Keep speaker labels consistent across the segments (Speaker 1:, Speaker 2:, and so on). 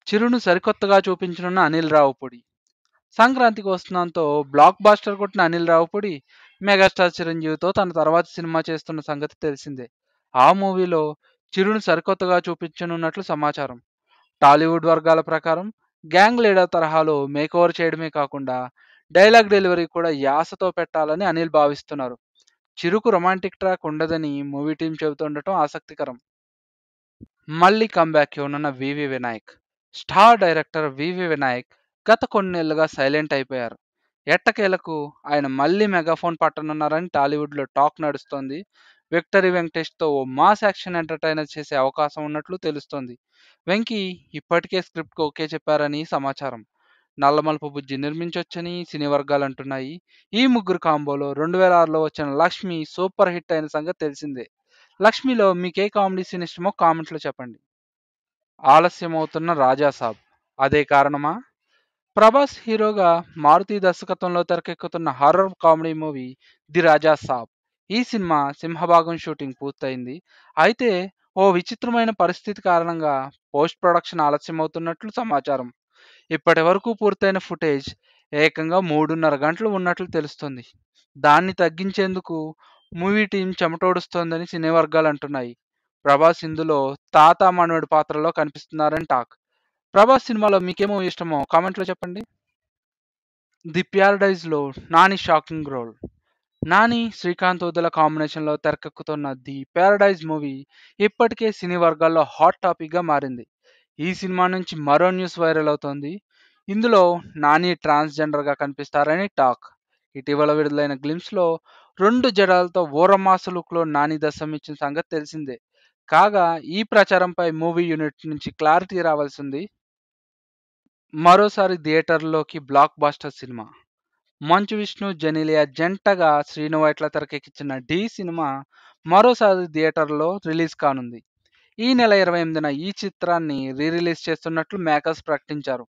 Speaker 1: చిరును సరికొత్తగా చూపించనున్న అనిల్ రావుపూడి. సంక్రాంతికి వస్తుందంతో black buster కొట్టిన అనిల్ రావుపూడి మెగాస్టార్ చిరంజీవితో తన తర్వాతి సినిమా చేస్తున్న సంగతి తెలిసిందే. ఆ మూవీలో చిరును సరికొత్తగా చూపించనున్నట్లు సమాచారం. టాలీవుడ్ వర్గాల ప్రకారం గ్యాంగ్ లీడర్ తరహాలో మేకోవర్ చేయడమే కాకుండా డైలాగ్ డెలివరీ కూడా యాసతో పెట్టాలని అనిల్ భావిస్తున్నారు. చిరుకు రొమాంటిక్ ట్రాక్ ఉండదని మూవీ టీం చెబుతుండటం ఆసక్తికరం. మళ్ళీ కంబ్యాక్ ఇవ్వనున్న వివి వినాయక్. స్టార్ డైరెక్టర్ వివి వినాయక్ గత కొన్నేళ్లుగా సైలెంట్ అయిపోయారు. ఎట్టకేలకు ఆయన మళ్ళీ మెగాఫోన్ పట్టనున్నారని టాలీవుడ్లో టాక్ నడుస్తోంది. విక్టరీ వెంకటేష్తో ఓ మాస్ యాక్షన్ ఎంటర్టైనర్ చేసే అవకాశం ఉన్నట్లు తెలుస్తోంది. వెంకీ ఇప్పటికే స్క్రిప్ట్కి ఓకే చెప్పారని సమాచారం. నల్లమలుపు బుజ్జి నిర్మించొచ్చని సినీ వర్గాలు అంటున్నాయి. ఈ ముగ్గురు కాంబోలో 2006లో వచ్చిన లక్ష్మి సూపర్ హిట్ అయిన సంగతి తెలిసిందే. లక్ష్మిలో మీకే కామెడీ సీన్ ఇష్టమో కామెంట్లో చెప్పండి. ఆలస్యమవుతున్న రాజాసాబ్. అదే కారణమా? ప్రభాస్ హీరోగా మారుతి దర్శకత్వంలో తెరకెక్కుతున్న హారర్ కామెడీ మూవీ ది రాజా సాబ్. ఈ సినిమా సింహభాగం షూటింగ్ పూర్తయింది. అయితే ఓ విచిత్రమైన పరిస్థితి కారణంగా పోస్ట్ ప్రొడక్షన్ ఆలస్యమవుతున్నట్లు సమాచారం. ఇప్పటి వరకు పూర్తయిన ఫుటేజ్ ఏకంగా 3.5 గంటలు ఉన్నట్లు తెలుస్తుంది. దాన్ని తగ్గించేందుకు మూవీ టీం చెమటోడుస్తోందని సినీ వర్గాలు అంటున్నాయి. ప్రభాస్ ఇందులో తాత మనవడి పాత్రలో కనిపిస్తున్నారని టాక్. ప్రభాస్ సినిమాలో మీకేమో ఇష్టమో కామెంట్లో చెప్పండి. ది ప్యారడైజ్లో నాని షాకింగ్ రోల్. నాని శ్రీకాంత్ వదుల కాంబినేషన్లో తెరకెక్కుతున్న ది ప్యారడైజ్ మూవీ ఇప్పటికే సినీ వర్గాల్లో హాట్ టాపిక్గా మారింది. ఈ సినిమా నుంచి మరో న్యూస్ వైరల్ అవుతోంది. ఇందులో నాని ట్రాన్స్జెండర్గా కనిపిస్తారని టాక్. ఇటీవల విడుదలైన గ్లిమ్స్లో 2 జడలతో ఊరమాస లుక్లో నాని దర్శనమిచ్చిన సంగతి తెలిసిందే. కాగా ఈ ప్రచారంపై మూవీ యూనిట్ నుంచి క్లారిటీ రావాల్సింది. మరోసారి థియేటర్లోకి black buster cinema. Manchu Vishnu Genelia జంటగా శ్రీను వైట్ల తెరకెక్కించిన ఢీ సినిమా మరోసారి థియేటర్లో రిలీజ్ కానుంది. ఈ నెల 28న ఈ చిత్రాన్ని రిలీజ్ చేస్తున్నట్లు మేకర్స్ ప్రకటించారు.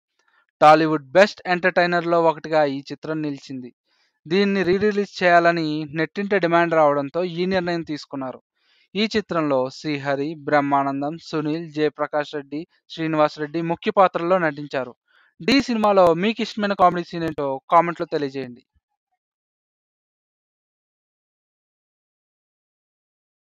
Speaker 1: టాలీవుడ్ బెస్ట్ ఎంటర్టైనర్లో ఒకటిగా ఈ చిత్రం నిలిచింది. దీన్ని రిలీజ్ చేయాలని నెట్టింట డిమాండ్ రావడంతో ఈ నిర్ణయం తీసుకున్నారు. ఈ చిత్రంలో శ్రీహరి, బ్రహ్మానందం, సునీల్, జయప్రకాష్ రెడ్డి, శ్రీనివాస్ రెడ్డి ముఖ్య పాత్రల్లో నటించారు. ఢీ సినిమాలో మీకు ఇష్టమైన కామెడీ సీన్ ఏంటో కామెంట్లో తెలియజేయండి.